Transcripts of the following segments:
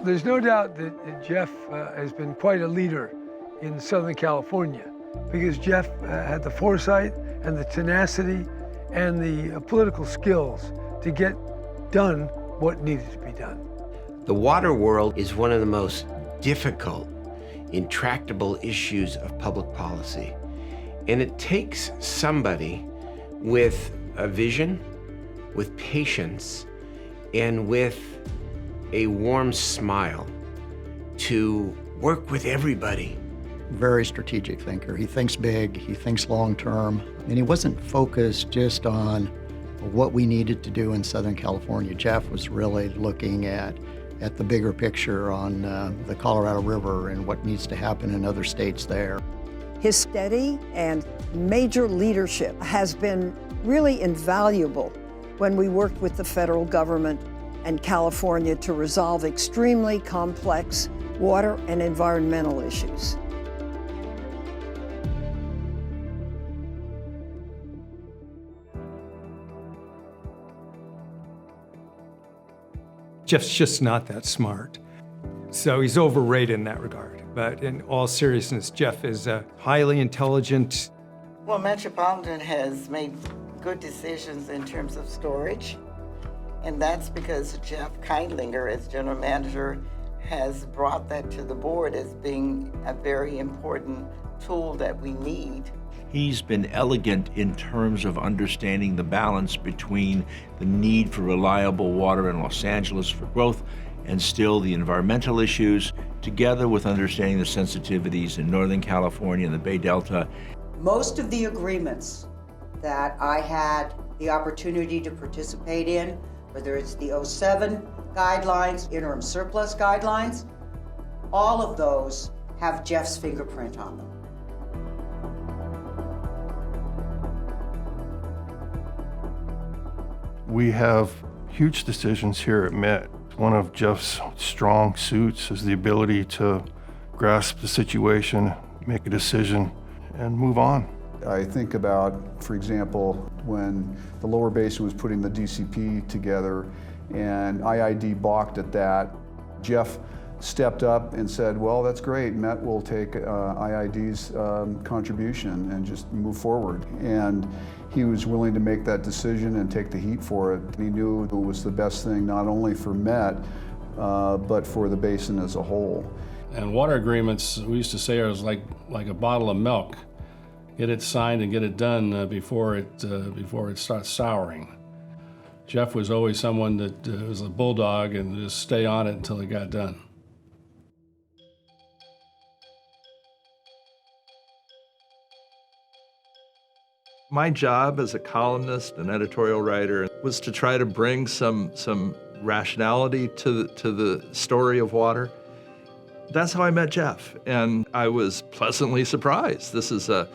There's no doubt that Jeff has been quite a leader in Southern California because Jeff had the foresight and the tenacity and the political skills to get done what needed to be done. The water world is one of the most difficult, intractable issues of public policy. And it takes somebody with a vision, with patience, and with a warm smile to work with everybody. Very strategic thinker. He thinks big, he thinks long-term, and he wasn't focused just on what we needed to do in Southern California. Jeff was really looking at the bigger picture on the Colorado River and what needs to happen in other states there. His steady and major leadership has been really invaluable when we worked with the federal government and California to resolve extremely complex water and environmental issues. Jeff's just not that smart. So he's overrated in that regard. But in all seriousness, Jeff is highly intelligent. Well, Metropolitan has made good decisions in terms of storage, and that's because Jeff Kightlinger, as general manager, has brought that to the board as being a very important tool that we need. He's been elegant in terms of understanding the balance between the need for reliable water in Los Angeles for growth and still the environmental issues, together with understanding the sensitivities in Northern California and the Bay Delta. Most of the agreements that I had the opportunity to participate in, whether it's the 07 guidelines, interim surplus guidelines, all of those have Jeff's fingerprint on them. We have huge decisions here at Met. One of Jeff's strong suits is the ability to grasp the situation, make a decision, and move on. I think about, for example, when the Lower Basin was putting the DCP together and IID balked at that, Jeff stepped up and said, well, that's great, Met will take IID's contribution and just move forward. And he was willing to make that decision and take the heat for it. He knew it was the best thing not only for Met, but for the basin as a whole. And water agreements, we used to say, are like a bottle of milk. Get it signed and get it done before it starts souring. Jeff was always someone that was a bulldog and just stay on it until it got done. My job as a columnist and editorial writer was to try to bring some rationality to the story of water. That's how I met Jeff, and I was pleasantly surprised. This is a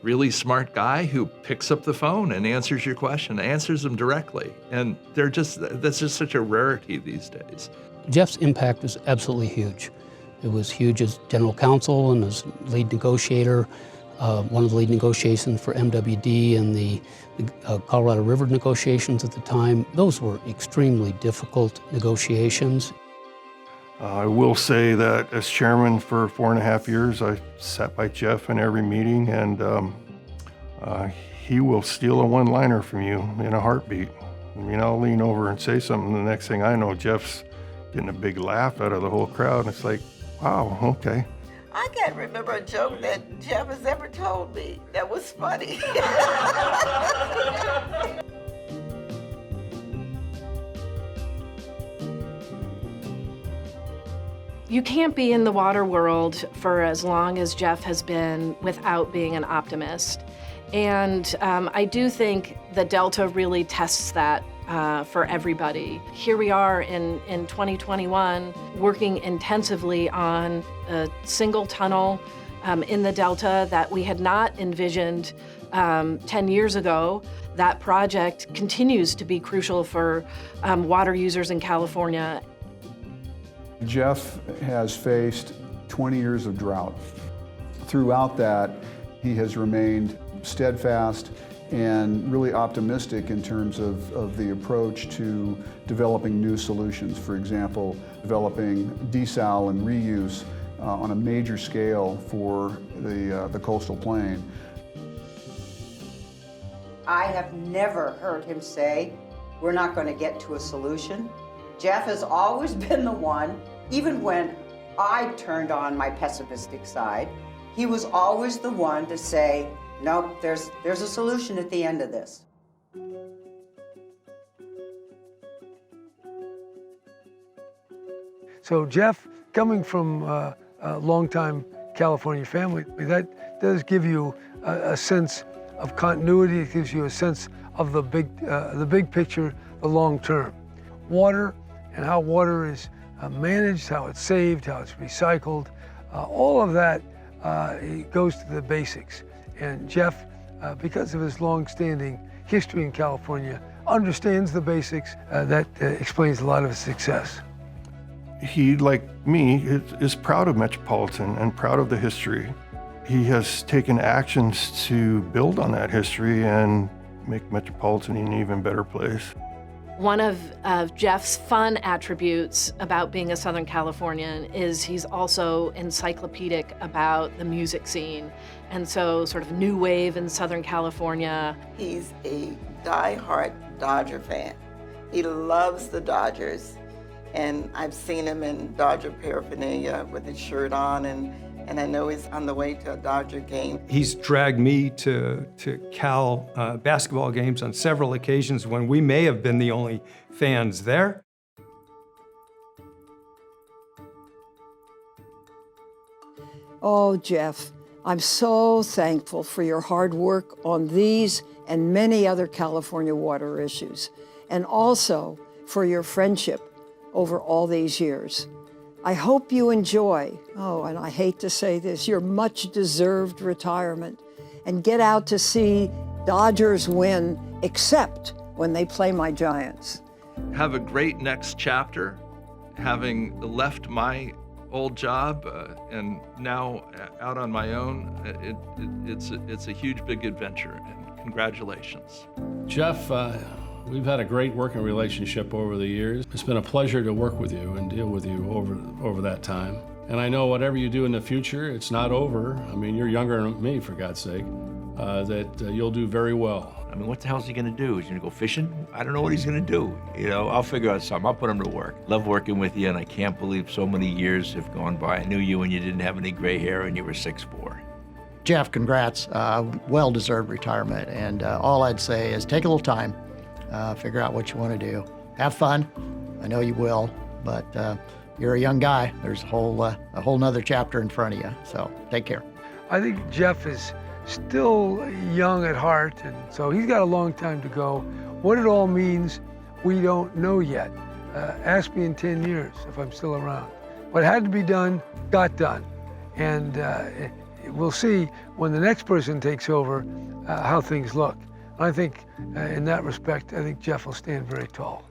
really smart guy who picks up the phone and answers your question, answers them directly, and that's just such a rarity these days. Jeff's impact was absolutely huge. It was huge as general counsel and as lead negotiator. One of the lead negotiations for MWD and the Colorado River negotiations at the time. Those were extremely difficult negotiations. I will say that as chairman for 4.5 years, I sat by Jeff in every meeting, and he will steal a one-liner from you in a heartbeat. I'll lean over and say something, and the next thing I know, Jeff's getting a big laugh out of the whole crowd. It's like, wow, okay. I can't remember a joke that Jeff has ever told me that was funny. You can't be in the water world for as long as Jeff has been without being an optimist. And I do think the Delta really tests that for everybody. Here we are in 2021 working intensively on a single tunnel in the Delta that we had not envisioned 10 years ago. That project continues to be crucial for water users in California. Jeff has faced 20 years of drought. Throughout that, he has remained steadfast and really optimistic in terms of the approach to developing new solutions. For example, developing desal and reuse on a major scale for the coastal plain. I have never heard him say, we're not going to get to a solution. Jeff has always been the one, even when I turned on my pessimistic side, he was always the one to say, nope, there's a solution at the end of this. So Jeff, coming from a longtime California family, that does give you a sense of continuity. It gives you a sense of the big picture, the long term. Water and how water is managed, how it's saved, how it's recycled, all of that it goes to the basics. And Jeff, because of his long-standing history in California, understands the basics. That explains a lot of his success. He, like me, is proud of Metropolitan and proud of the history. He has taken actions to build on that history and make Metropolitan an even better place. One of Jeff's fun attributes about being a Southern Californian is he's also encyclopedic about the music scene. And so sort of new wave in Southern California. He's a diehard Dodger fan. He loves the Dodgers. And I've seen him in Dodger paraphernalia with his shirt on, and I know he's on the way to a Dodger game. He's dragged me to Cal basketball games on several occasions when we may have been the only fans there. Oh, Jeff, I'm so thankful for your hard work on these and many other California water issues, and also for your friendship over all these years. I hope you enjoy, and I hate to say this, your much-deserved retirement, and get out to see Dodgers win, except when they play my Giants. Have a great next chapter, having left my old job and now out on my own. It's a huge, big adventure, and congratulations. Jeff, we've had a great working relationship over the years. It's been a pleasure to work with you and deal with you over that time. And I know whatever you do in the future, it's not over. I mean, you're younger than me, for God's sake, that you'll do very well. I mean, what the hell's he gonna do? Is he gonna go fishing? I don't know what he's gonna do. You know, I'll figure out something. I'll put him to work. Love working with you, and I can't believe so many years have gone by. I knew you when you didn't have any gray hair and you were 6'4". Jeff, congrats. Well-deserved retirement. And all I'd say is take a little time, figure out what you want to do. Have fun. I know you will, but you're a young guy. There's a whole nother chapter in front of you. So take care. I think Jeff is still young at heart, and so he's got a long time to go. What it all means, we don't know yet. Ask me in 10 years if I'm still around. What had to be done, got done. And we'll see when the next person takes over how things look. I think in that respect, I think Jeff will stand very tall.